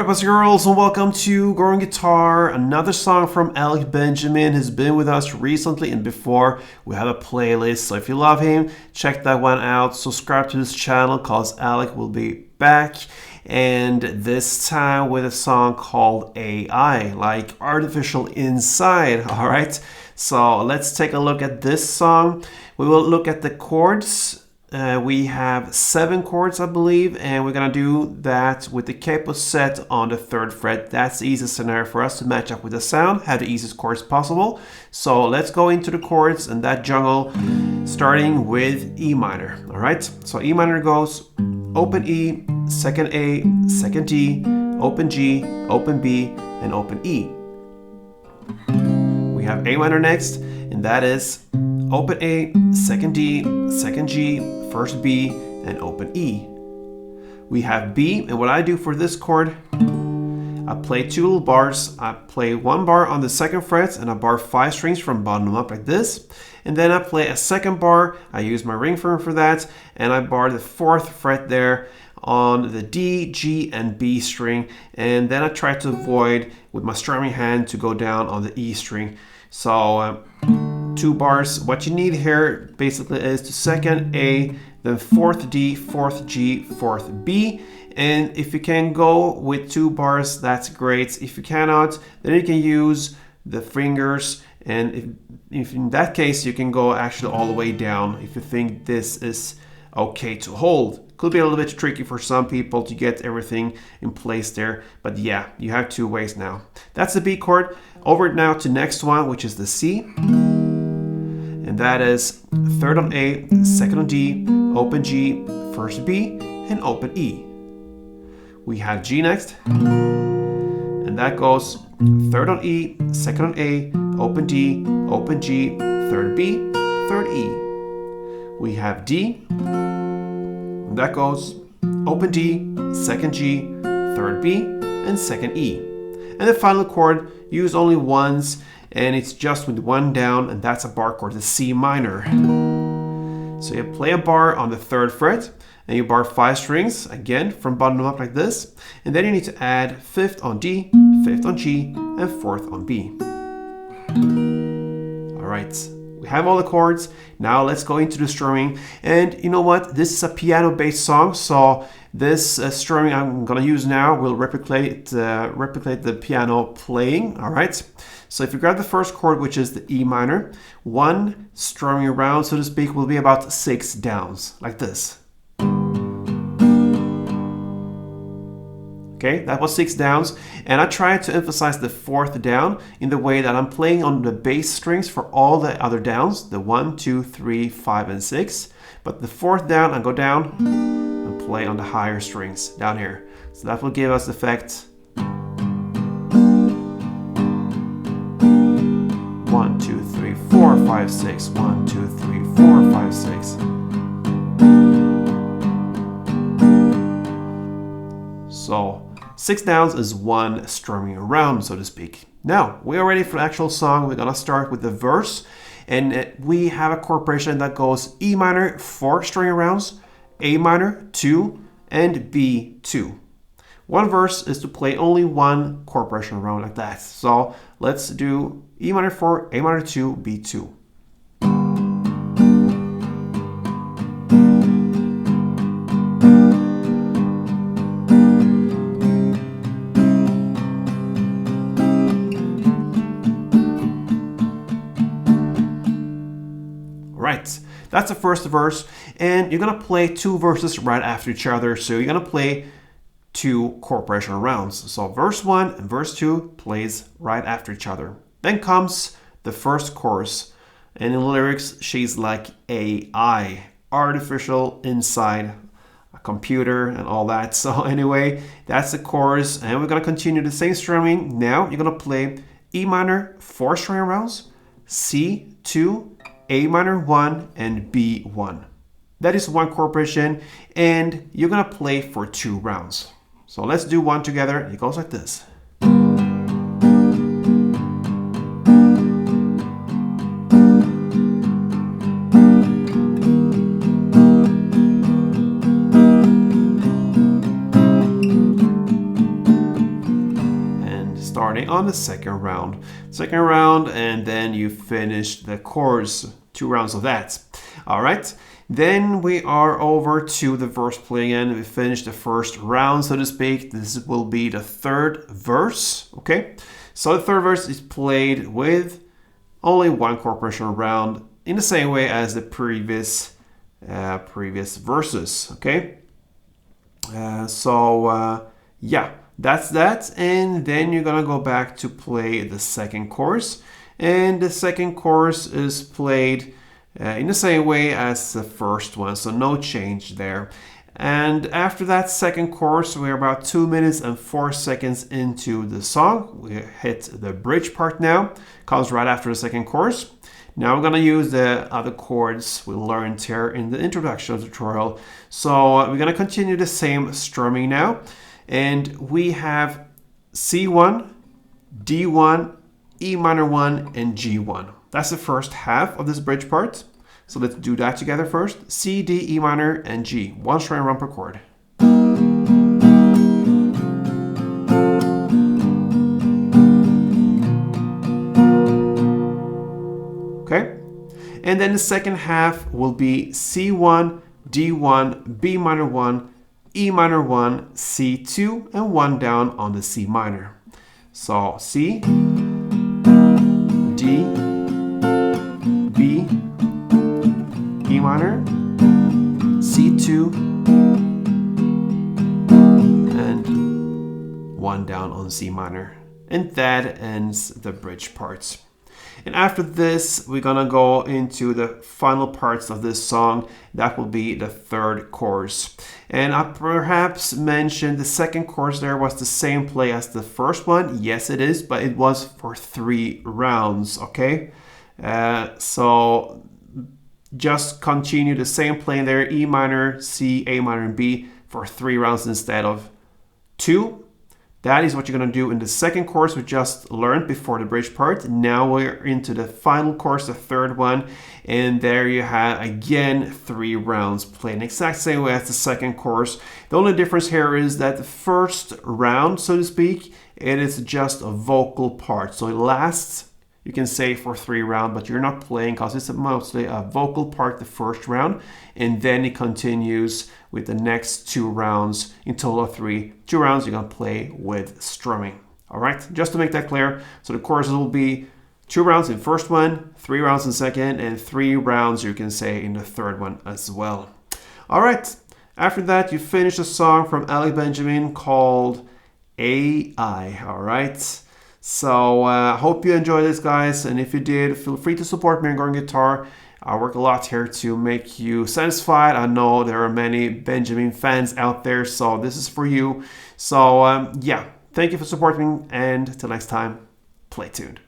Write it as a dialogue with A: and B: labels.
A: up, boys and girls, and welcome to Growing Guitar, another song from Alec Benjamin. He's been with us recently and before. We have a playlist, so if you love him, check that one out. Subscribe to this channel because Alec will be back, and this time with a song called AI, like artificial inside. All right, so let's take a look at this song. We will look at the chords. We have 7 chords, I believe, and we're gonna do that with the capo set on the 3rd fret. That's the easiest scenario for us to match up with the sound, have the easiest chords possible. So let's go into the chords and that jungle, starting with E minor. All right, so E minor goes open E, second A, second D, open G, open B, and open E. We have A minor next, and that is open A, second D, second G, first B, and open E. We have B, and what I do for this chord, I play 2 little bars. I play 1 bar on the 2nd fret and I bar 5 strings from bottom up like this. And then I play a 2nd bar. I use my ring finger for that, and I bar the 4th fret there on the D, G, and B string. And then I try to avoid with my strumming hand to go down on the E string. So 2 bars. What you need here basically is the 2nd A, then 4th D, 4th G, 4th B. And if you can go with 2 bars, that's great. If you cannot, then you can use the fingers. And if in that case, you can go actually all the way down if you think this is okay to hold. Could be a little bit tricky for some people to get everything in place there. But yeah, you have 2 ways now. That's the B chord. Over now to next one, which is the C. And that is 3rd on A, 2nd on D, open G, 1st B, and open E. We have G next, and that goes 3rd on E, 2nd on A, open D, open G, 3rd B, 3rd E. We have D, and that goes open D, 2nd G, 3rd B, and 2nd E. And the final chord, use only once, and it's just with 1 down, and that's a bar chord, the C minor. So you play a bar on the 3rd fret, and you bar 5 strings, again, from bottom up like this. And then you need to add 5th on D, 5th on G, and 4th on B. All right, we have all the chords. Now let's go into the strumming. And you know what? This is a piano-based song, so this strumming I'm gonna use now will replicate the piano playing. All right. So if you grab the first chord, which is the E minor, 1 strumming around, so to speak, will be about 6 downs, like this. Okay, that was 6 downs, and I tried to emphasize the 4th down in the way that I'm playing on the bass strings for all the other downs, the 1, 2, 3, 5, and 6. But the 4th down, I go down and play on the higher strings down here. So that will give us the effect 1, 2, 3, 4, 5, 6. 1, 2, 3, 4, 5, 6. So 6 downs is 1 strumming around, so to speak. Now, we are ready for the actual song. We're gonna start with the verse, and we have a chord progression that goes E minor, 4 string arounds, A minor, 2, and B, 2. One verse is to play only 1 chord progression around like that. So let's do E minor 4, A minor 2, B 2. Right, that's the first verse, and you're gonna play 2 verses right after each other. So you're gonna play 2 chord progression rounds. So verse 1 and verse 2 plays right after each other. Then comes the first chorus, and in the lyrics, she's like AI, artificial inside a computer and all that. So anyway, that's the chorus, and we're gonna continue the same strumming. Now you're gonna play E minor, 4 string rounds, C 2, A minor 1, and B 1. That is 1 chord progression, and you're gonna play for 2 rounds. So let's do 1 together. It goes like this. starting on the second round. Second round, and then you finish the chorus, 2 rounds of that. All right. Then we are over to the verse play again. We finished the first round, so to speak. This will be the third verse, okay? So the third verse is played with only 1 chord progression round in the same way as the previous verses, okay? Yeah, that's that. And then you're gonna go back to play the second chorus. And the second chorus is played in the same way as the first one, so no change there. And after that second chorus, we're about 2 minutes and 4 seconds into the song. We hit the bridge part now, comes right after the second chorus. Now we're gonna use the other chords we learned here in the introduction tutorial. So we're gonna continue the same strumming now. And we have C1, D1, E minor 1, and G1. That's the first half of this bridge part. So let's do that together first. C, D, E minor, and G. 1 string run per chord. Okay? And then the second half will be C1, D1, B minor 1, E minor 1, C2, and 1 down on the C minor. So C, D, B, E minor, C2, and 1 down on C minor. And that ends the bridge parts. And after this, we're gonna go into the final parts of this song. That will be the third chorus. And I perhaps mentioned the second chorus there was the same play as the first one. Yes, it is, but it was for 3 rounds, okay? So just continue the same play there, E minor, C, A minor, and B for 3 rounds instead of 2. That is what you're going to do in the second chorus we just learned before the bridge part. Now we're into the final chorus, the third one. And there you have, again, 3 rounds played the exact same way as the second chorus. The only difference here is that the first round, so to speak, it is just a vocal part. So it lasts, you can say, for 3 rounds, but you're not playing because it's mostly a vocal part the first round. And then it continues with the next 2 rounds, in total of 3. 2 rounds you're gonna play with strumming. All right, just to make that clear. So the choruses will be 2 rounds in first one, 3 rounds in second, and 3 rounds you can say in the third one as well. All right, after that you finish a song from Alec Benjamin called AI. All right. So hope you enjoyed this, guys. And if you did, feel free to support me on Going Guitar. I work a lot here to make you satisfied. I know there are many Benjamin fans out there, so this is for you. So yeah, thank you for supporting me, and till next time, play tuned.